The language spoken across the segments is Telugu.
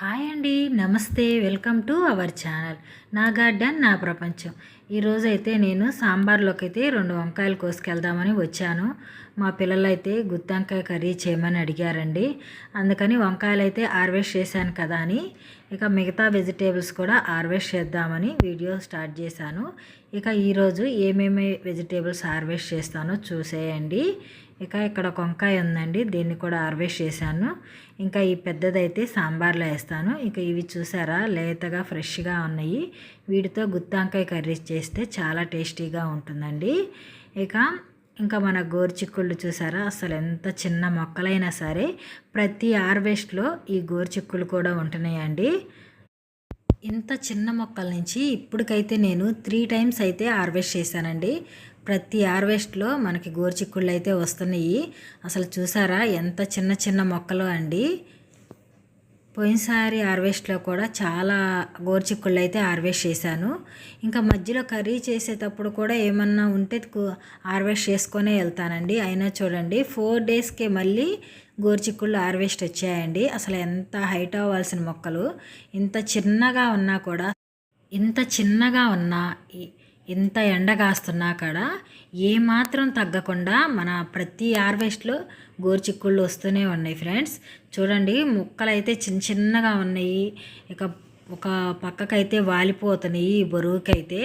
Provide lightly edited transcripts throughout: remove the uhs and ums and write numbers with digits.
హాయ్ అండి, నమస్తే. వెల్కమ్ టు అవర్ ఛానల్ నా గార్డెన్ నా ప్రపంచం. ఈరోజైతే నేను సాంబార్లోకి అయితే 2 వంకాయలు కోసుకెళ్దామని వచ్చాను. మా పిల్లలైతే గుత్తొంకాయ కర్రీ చేయమని అడిగారండి. అందుకని వంకాయలు అయితే హార్వెస్ట్ చేశాను కదా అని ఇక మిగతా వెజిటేబుల్స్ కూడా హార్వెస్ట్ చేద్దామని వీడియో స్టార్ట్ చేశాను. ఇక ఈరోజు ఏమేమి వెజిటేబుల్స్ హార్వెస్ట్ చేస్తానో చూసేయండి. ఇక ఇక్కడ ఒక వంకాయ ఉందండి, దీన్ని కూడా హార్వెస్ట్ చేశాను. ఇంకా ఈ పెద్దదైతే సాంబార్లో వేస్తాను. ఇక ఇవి చూసారా, లేతగా ఫ్రెష్గా ఉన్నాయి. వీటితో గుత్తొంకాయ కర్రీ చేస్తే చాలా టేస్టీగా ఉంటుందండి. ఇంకా మన గోరుచిక్కుళ్ళు చూసారా, అసలు ఎంత చిన్న మొక్కలైనా సరే ప్రతి హార్వెస్ట్లో ఈ గోరుచిక్కుళ్ళు కూడా ఉంటున్నాయండి. ఇంత చిన్న మొక్కల నుంచి ఇప్పటికైతే నేను 3 టైమ్స్ అయితే హార్వెస్ట్ చేశానండి. ప్రతి హార్వెస్ట్లో మనకి గోరుచిక్కుళ్ళు అయితే వస్తున్నాయి. అసలు చూసారా ఎంత చిన్న చిన్న మొక్కలు అండి. పోయినసారి హార్వెస్ట్లో కూడా చాలా గోరుచిక్కుళ్ళు అయితే హార్వెస్ట్ చేశాను. ఇంకా మధ్యలో కర్రీ చేసేటప్పుడు కూడా ఏమన్నా ఉంటే హార్వెస్ట్ చేసుకొనే వెళ్తానండి. అయినా చూడండి 4 డేస్కే మళ్ళీ గోరుచిక్కుళ్ళు హార్వెస్ట్ వచ్చాయండి. అసలు ఎంత హైట్ అవ్వాల్సిన మొక్కలు ఇంత చిన్నగా ఉన్నా ఇంత ఎండ కాస్తున్నా కూడా ఏమాత్రం తగ్గకుండా మన ప్రతి హార్వెస్ట్లో గోరుచిక్కుళ్ళు వస్తూనే ఉన్నాయి ఫ్రెండ్స్. చూడండి ముక్కలు అయితే చిన్న చిన్నగా ఉన్నాయి. ఇక ఒక పక్కకైతే వాలిపోతున్నాయి ఈ బరువుకైతే.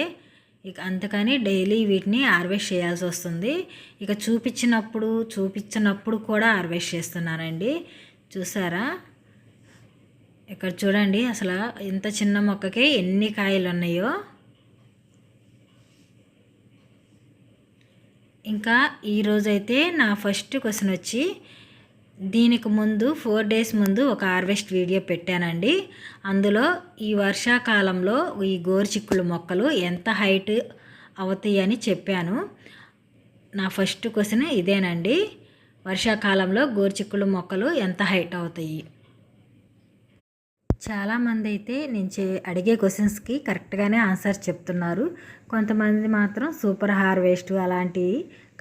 ఇక అందుకని డైలీ వీటిని హార్వెస్ట్ చేయాల్సి వస్తుంది. ఇక చూపించినప్పుడు కూడా హార్వెస్ట్ చేస్తున్నానండి. చూసారా, ఇక్కడ చూడండి అసలు ఇంత చిన్న మొక్కకి ఎన్ని కాయలు ఉన్నాయో. ఇంకా ఈరోజైతే నా ఫస్ట్ క్వశ్చన్ వచ్చి, దీనికి ముందు 4 డేస్ ముందు ఒక హార్వెస్ట్ వీడియో పెట్టానండి. అందులో ఈ వర్షాకాలంలో ఈ గోరుచిక్కుళ్ళు మొక్కలు ఎంత హైట్ అవుతాయి అని చెప్పాను. నా ఫస్ట్ క్వశ్చన్ ఇదేనండి, వర్షాకాలంలో గోరుచిక్కుళ్ళు మొక్కలు ఎంత హైట్ అవుతాయి. చాలామంది అయితే నేను అడిగే క్వశ్చన్స్కి కరెక్ట్గానే ఆన్సర్ చెప్తున్నారు. కొంతమంది మాత్రం సూపర్ హార్వెస్ట్ అలాంటి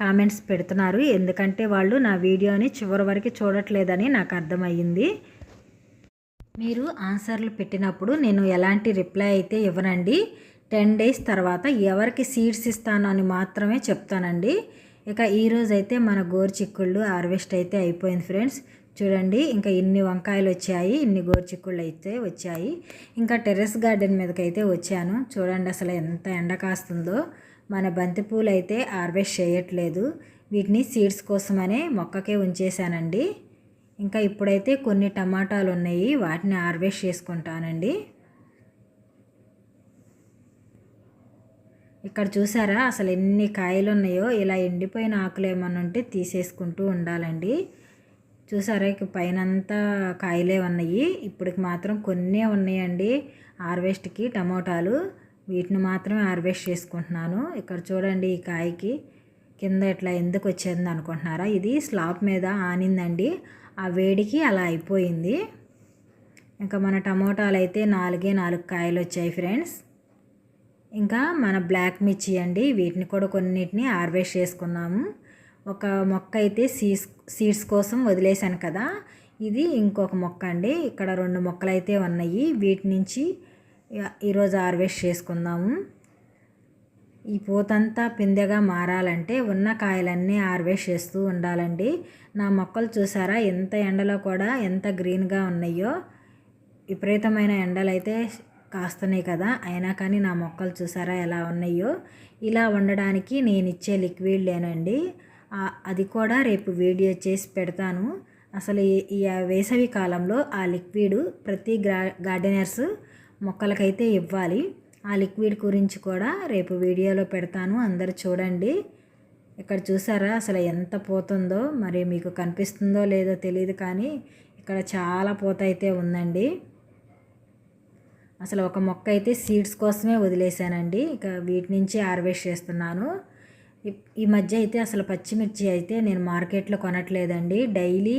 కామెంట్స్ పెడుతున్నారు. ఎందుకంటే వాళ్ళు నా వీడియోని చివరి వరకు చూడట్లేదని నాకు అర్థమయ్యింది. మీరు ఆన్సర్లు పెట్టినప్పుడు నేను ఎలాంటి రిప్లై అయితే ఇవ్వనండి. 10 డేస్ తర్వాత ఎవరికి సీడ్స్ ఇస్తాను అని మాత్రమే చెప్తానండి. ఇక ఈరోజైతే మన గోరుచిక్కుళ్ళు హార్వెస్ట్ అయితే అయిపోయింది ఫ్రెండ్స్. చూడండి ఇంకా ఇన్ని వంకాయలు వచ్చాయి, ఇన్ని గోరుచిక్కుళ్ళు అయితే వచ్చాయి. ఇంకా టెర్రస్ గార్డెన్ మీదకైతే వచ్చాను. చూడండి అసలు ఎంత ఎండ కాస్తుందో. మన బంతిపూలు అయితే హార్వెస్ట్ చేయట్లేదు, వీటిని సీడ్స్ కోసమనే మొక్కకే ఉంచేసానండి. ఇంకా ఇప్పుడైతే కొన్ని టమాటాలు ఉన్నాయి, వాటిని హార్వెస్ట్ చేసుకుంటానండి. ఇక్కడ చూసారా అసలు ఎన్ని కాయలు ఉన్నాయో. ఇలా ఎండిపోయిన ఆకులు ఏమన్నా ఉంటే తీసేసుకుంటూ ఉండాలండి. చూసారా పైనంతా కాయలే ఉన్నాయి. ఇప్పటికి మాత్రం కొన్నే ఉన్నాయండి హార్వెస్ట్కి టమోటాలు. వీటిని మాత్రమే హార్వెస్ట్ చేసుకుంటున్నాను. ఇక్కడ చూడండి ఈ కాయకి కింద ఇట్లా ఎందుకు వచ్చింది అనుకుంటున్నారా, ఇది స్లాబ్ మీద ఆనిందండి, ఆ వేడికి అలా అయిపోయింది. ఇంకా మన టమోటాలు అయితే 4 కాయలు వచ్చాయి ఫ్రెండ్స్. ఇంకా మన బ్లాక్ మిర్చి అండి, వీటిని కూడా కొన్నిటిని హార్వెస్ట్ చేసుకున్నాము. ఒక మొక్క అయితే సీడ్స్ కోసం వదిలేశాను కదా, ఇది ఇంకొక మొక్క అండి. ఇక్కడ 2 మొక్కలు అయితే ఉన్నాయి, వీటి నుంచి ఈరోజు హార్వెస్ట్ చేసుకుందాము. ఈ పూతంతా పిందెగా మారాలంటే ఉన్న కాయలన్నీ హార్వెస్ట్ చేస్తూ ఉండాలండి. నా మొక్కలు చూసారా ఎంత ఎండలో కూడా ఎంత గ్రీన్గా ఉన్నాయో. విపరీతమైన ఎండలు అయితే కాస్తున్నాయి కదా, అయినా కానీ నా మొక్కలు చూసారా ఎలా ఉన్నాయో. ఇలా ఉండడానికి నేను ఇచ్చే లిక్విడ్ లేనండి, అది కూడా రేపు వీడియో చేసి పెడతాను. అసలు ఈ వేసవి కాలంలో ఆ లిక్విడ్ ప్రతి గార్డెనర్స్ మొక్కలకైతే ఇవ్వాలి. ఆ లిక్విడ్ గురించి కూడా రేపు వీడియోలో పెడతాను, అందరు చూడండి. ఇక్కడ చూసారా అసలు ఎంత పోతుందో, మరి మీకు కనిపిస్తుందో లేదో తెలియదు కానీ ఇక్కడ చాలా పూత అయితే ఉందండి. అసలు ఒక మొక్క అయితే సీడ్స్ కోసమే వదిలేశానండి. ఇక వీటి నుంచి హార్వెస్ట్ చేస్తున్నాను. ఈ మధ్య అయితే అసలు పచ్చిమిర్చి అయితే నేను మార్కెట్లో కొనట్లేదండి. డైలీ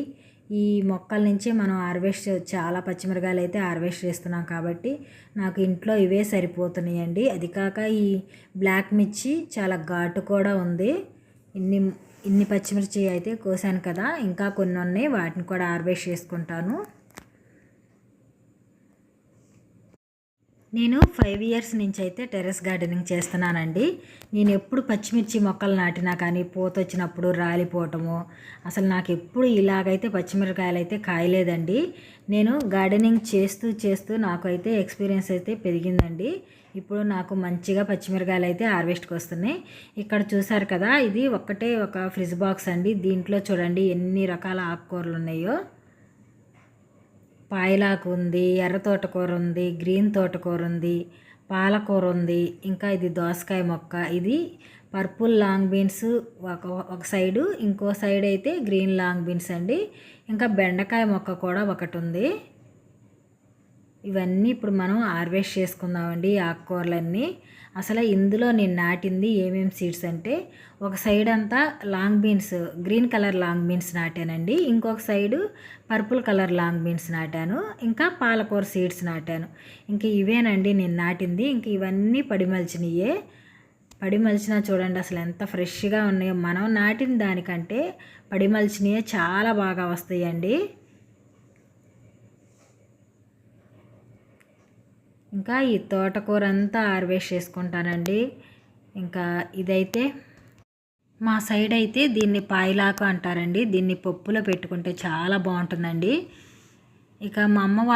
ఈ మొక్కల నుంచి మనం చాలా పచ్చిమిరకాయలు అయితే హార్వెస్ట్ చేస్తున్నాం కాబట్టి నాకు ఇంట్లో ఇవే సరిపోతున్నాయండి. అది కాక ఈ బ్లాక్ మిర్చి చాలా ఘాటు కూడా ఉంది. ఇన్ని పచ్చిమిర్చి అయితే కోసాను కదా, ఇంకా కొన్ని ఉన్నాయి, వాటిని కూడా హార్వెస్ట్ చేసుకుంటాను. నేను 5 ఇయర్స్ నుంచి అయితే టెర్రస్ గార్డెనింగ్ చేస్తున్నానండి. నేను ఎప్పుడు పచ్చిమిర్చి మొక్కలు నాటినా కానీ పూత వచ్చినప్పుడు రాలిపోవటము, అసలు నాకు ఎప్పుడు ఇలాగైతే పచ్చిమిరకాయలు అయితే కాయలేదండి. నేను గార్డెనింగ్ చేస్తూ చేస్తూ నాకు అయితే ఎక్స్పీరియన్స్ అయితే పెరిగిందండి. ఇప్పుడు నాకు మంచిగా పచ్చిమిరకాయలు అయితే హార్వెస్ట్కి వస్తున్నాయి. ఇక్కడ చూసారు కదా, ఇది ఒక్కటే ఒక ఫ్రిడ్జ్ బాక్స్ అండి. దీంట్లో చూడండి ఎన్ని రకాల ఆకుకూరలు ఉన్నాయో. పాయలాకు ఉంది, ఎర్ర తోటకూర ఉంది, గ్రీన్ తోటకూర ఉంది, పాలకూర ఉంది, ఇంకా ఇది దోసకాయ మొక్క, ఇది పర్పుల్ లాంగ్ బీన్స్ ఒక సైడు, ఇంకో సైడ్ అయితే గ్రీన్ లాంగ్ బీన్స్ అండి. ఇంకా బెండకాయ మొక్క కూడా ఒకటి ఉంది. ఇవన్నీ ఇప్పుడు మనం హార్వెస్ట్ చేసుకుందామండి ఆకుకూరలన్నీ. అసలు ఇందులో నేను నాటింది ఏమేమి సీడ్స్ అంటే, ఒక సైడ్ అంతా long beans, green colour long beans నాటానండి. ఇంకొక side purple colour long beans నాటాను. ఇంకా పాలకూర సీడ్స్ నాటాను. ఇంక ఇవేనండి నేను నాటింది. ఇంక ఇవన్నీ పడిమలిచినయే. పడిమలిచినా చూడండి అసలు ఎంత ఫ్రెష్గా ఉన్నాయో. మనం నాటిన దానికంటే పడిమలిచినయే చాలా బాగా వస్తాయండి. ఇంకా ఈ తోటకూర అంతా హార్వెస్ట్ చేసుకుంటానండి. ఇంకా ఇదైతే మా సైడ్ అయితే దీన్ని పాయలాకు అంటారండి. దీన్ని పప్పులో పెట్టుకుంటే చాలా బాగుంటుందండి. ఇక మా అమ్మ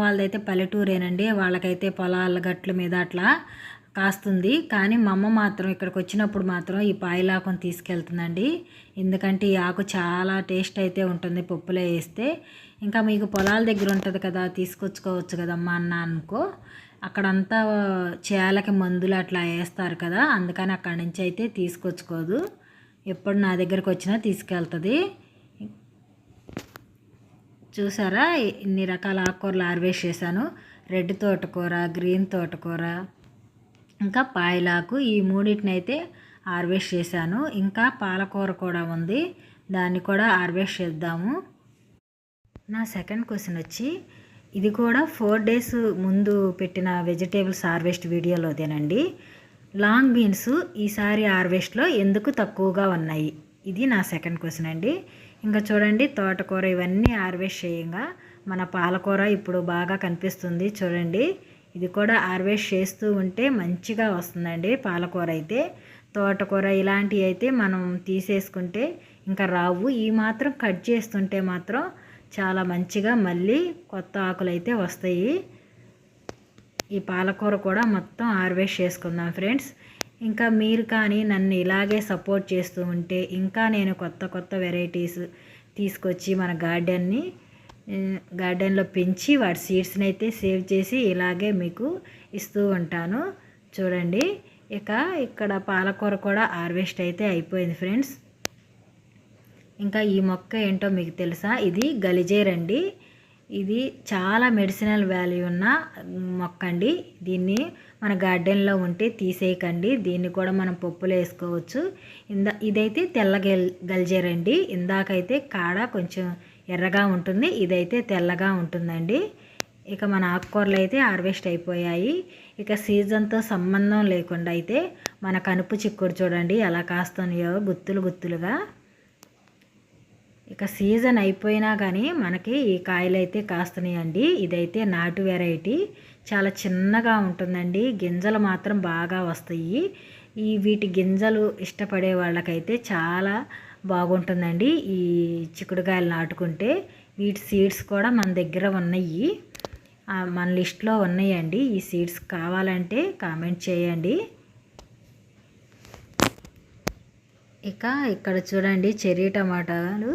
వాళ్ళదైతే పల్లెటూరేనండి. వాళ్ళకైతే పొలాల గట్ల మీద అట్లా కాస్తుంది. కానీ మా అమ్మ మాత్రం ఇక్కడికి వచ్చినప్పుడు మాత్రం ఈ పాయలాకుని తీసుకెళ్తుందండి. ఎందుకంటే ఈ ఆకు చాలా టేస్ట్ అయితే ఉంటుంది పప్పులో వేస్తే. ఇంకా మీకు పొలాల దగ్గర ఉంటుంది కదా, తీసుకొచ్చుకోవచ్చు కదమ్మా అన్న అనుకో. అక్కడంతా చేలకి మందులు అట్లా వేస్తారు కదా, అందుకని అక్కడి నుంచి అయితే తీసుకొచ్చుకోదు. ఎప్పుడు నా దగ్గరకు వచ్చినా తీసుకెళ్తుంది. చూసారా ఇన్ని రకాల ఆకుకూరలు హార్వెస్ట్ చేశాను. రెడ్ తోటకూర, గ్రీన్ తోటకూర, ఇంకా పాయలాకు, ఈ మూడింటిని అయితే హార్వెస్ట్ చేశాను. ఇంకా పాలకూర కూడా ఉంది, దాన్ని కూడా హార్వెస్ట్ చేద్దాము. నా సెకండ్ క్వశ్చన్ వచ్చి, ఇది కూడా 4 days ముందు పెట్టిన వెజిటేబుల్స్ హార్వెస్ట్ వీడియోలోదేనండి. లాంగ్ బీన్స్ ఈసారి హార్వెస్ట్లో ఎందుకు తక్కువగా ఉన్నాయి? ఇది నా సెకండ్ క్వశ్చన్ అండి. ఇంకా చూడండి తోటకూర ఇవన్నీ హార్వెస్ట్ చేయంగా మన పాలకూర ఇప్పుడు బాగా కనిపిస్తుంది చూడండి. ఇది కూడా హార్వెస్ట్ చేస్తూ ఉంటే మంచిగా వస్తుందండి పాలకూర అయితే. తోటకూర ఇలాంటివి అయితే మనం తీసేసుకుంటే ఇంకా రావు. ఈ మాత్రం కట్ చేస్తుంటే మాత్రం చాలా మంచిగా మళ్ళీ కొత్త ఆకులు అయితే వస్తాయి. ఈ పాలకూర కూడా మొత్తం హార్వెస్ట్ చేసుకుందాం ఫ్రెండ్స్. ఇంకా మీరు కానీ నన్ను ఇలాగే సపోర్ట్ చేస్తూ ఉంటే ఇంకా నేను కొత్త కొత్త వెరైటీస్ తీసుకొచ్చి మన గార్డెన్లో పెంచి వాటి సీడ్స్ని అయితే సేవ్ చేసి ఇలాగే మీకు ఇస్తూ ఉంటాను. చూడండి ఇక ఇక్కడ పాలకూర కూడా హార్వెస్ట్ అయితే అయిపోయింది ఫ్రెండ్స్. ఇంకా ఈ మొక్క ఏంటో మీకు తెలుసా? ఇది గలిజేర్ అండి. ఇది చాలా మెడిసినల్ వాల్యూ ఉన్న మొక్క అండి. దీన్ని మన గార్డెన్లో ఉంటే తీసేయకండి. దీన్ని కూడా మనం పప్పులో వేసుకోవచ్చు. ఇదైతే తెల్ల గలిజేర్ అండి. ఇందాకైతే కాడ కొంచెం ఎర్రగా ఉంటుంది, ఇదైతే తెల్లగా ఉంటుందండి. ఇక మన ఆకుకూరలు అయితే హార్వెస్ట్ అయిపోయాయి. ఇక సీజన్తో సంబంధం లేకుండా అయితే మన కనుపు చిక్కుడు చూడండి ఎలా కాస్తున్నాయో గుత్తులు గుత్తులుగా. ఇక సీజన్ అయిపోయినా కానీ మనకి ఈ కాయలు అయితే కాస్తున్నాయండి. ఇదైతే నాటు వెరైటీ, చాలా చిన్నగా ఉంటుందండి. గింజలు మాత్రం బాగా వస్తాయి. వీటి గింజలు ఇష్టపడే వాళ్ళకైతే చాలా బాగుంటుందండి ఈ చిక్కుడుకాయలు నాటుకుంటే. వీటి సీడ్స్ కూడా మన దగ్గర ఉన్నాయి, మన లిస్ట్లో ఉన్నాయండి. ఈ సీడ్స్ కావాలంటే కామెంట్ చేయండి. ఇక ఇక్కడ చూడండి చెర్రీ టమాటాలు.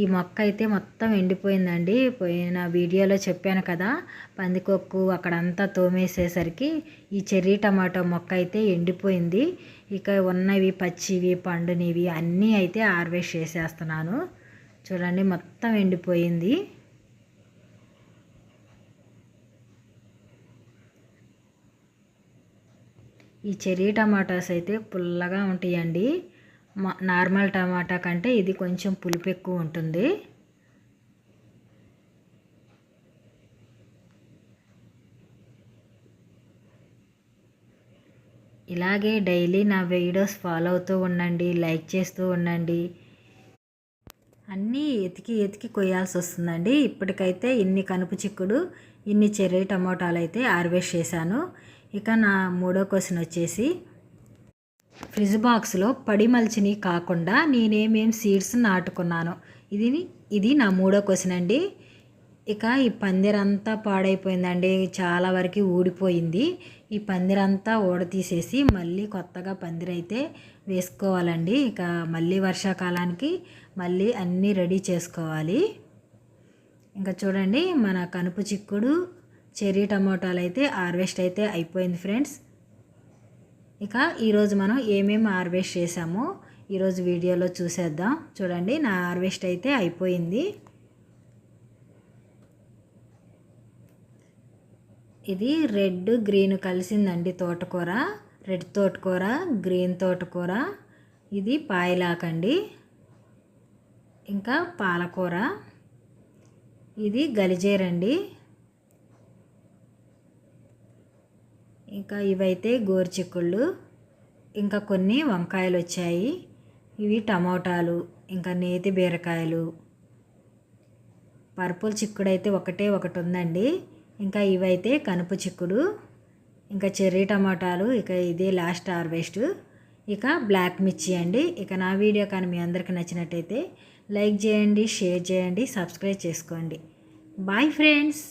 ఈ మొక్క అయితే మొత్తం ఎండిపోయిందండి. పోయిన వీడియోలో చెప్పాను కదా, పందికొక్కు అక్కడంతా తోమేసేసరికి ఈ చెర్రీ టమాటో మొక్క అయితే ఎండిపోయింది. ఇక ఉన్నవి పచ్చివి పండునివి అన్నీ అయితే హార్వెస్ట్ చేసేస్తున్నాను. చూడండి మొత్తం ఎండిపోయింది. ఈ చెర్రీ టమాటాస్ అయితే పుల్లగా ఉంటాయండి. నార్మల్ టమాటా కంటే ఇది కొంచెం పులుపు ఎక్కువ ఉంటుంది. ఇలాగే డైలీ నా వీడియోస్ ఫాలో అవుతూ ఉండండి, లైక్ చేస్తూ ఉండండి. అన్నీ ఎతికి ఎతికి కొయ్యాల్సి వస్తుందండి. ఇప్పటికైతే ఇన్ని కనుపు చిక్కుడు, ఇన్ని చెర్రీ టమోటాలు అయితే హార్వెస్ట్ చేశాను. ఇక నా మూడో క్వశ్చన్ వచ్చేసి, ఫ్రిడ్జ్ బాక్స్లో పడి మల్చిని కాకుండా నేనేమేం సీడ్స్ నాటుకున్నాను, ఇది నా మూడో క్వశ్చన్ అండి. ఇక ఈ పందిరంతా పాడైపోయిందండి, చాలా వరకు ఊడిపోయింది. ఈ పందిరంతా ఊడతీసేసి మళ్ళీ కొత్తగా పందిరైతే వేసుకోవాలండి. ఇక మళ్ళీ వర్షాకాలానికి మళ్ళీ అన్నీ రెడీ చేసుకోవాలి. ఇంకా చూడండి, మన కనుపు చిక్కుడు, చెర్రీ టమోటాలు అయితే హార్వెస్ట్ అయితే అయిపోయింది ఫ్రెండ్స్. ఇక ఈరోజు మనం ఏమేమి హార్వెస్ట్ చేసామో ఈరోజు వీడియోలో చూసేద్దాం. చూడండి, నా హార్వెస్ట్ అయితే అయిపోయింది. ఇది రెడ్ గ్రీన్ కలిసిందండి తోటకూర. రెడ్ తోటకూర, గ్రీన్ తోటకూర, ఇది పాయలాకండి, ఇంకా పాలకూర, ఇది గలిజేరండి, ఇంకా ఇవైతే గోరుచిక్కుళ్ళు, ఇంకా కొన్ని వంకాయలు వచ్చాయి, ఇవి టమోటాలు, ఇంకా నేతి బీరకాయలు, పర్పుల్ చిక్కుడు అయితే ఒకటి ఉందండి, ఇంకా ఇవైతే కనుపు చిక్కుడు, ఇంకా చెర్రీ టమాటాలు, ఇక ఇదే లాస్ట్ హార్వెస్ట్, ఇక బ్లాక్ మిర్చి అండి. ఇక నా వీడియో కానీ మీ అందరికీ నచ్చినట్టయితే లైక్ చేయండి, షేర్ చేయండి, సబ్స్క్రైబ్ చేసుకోండి. Bye friends.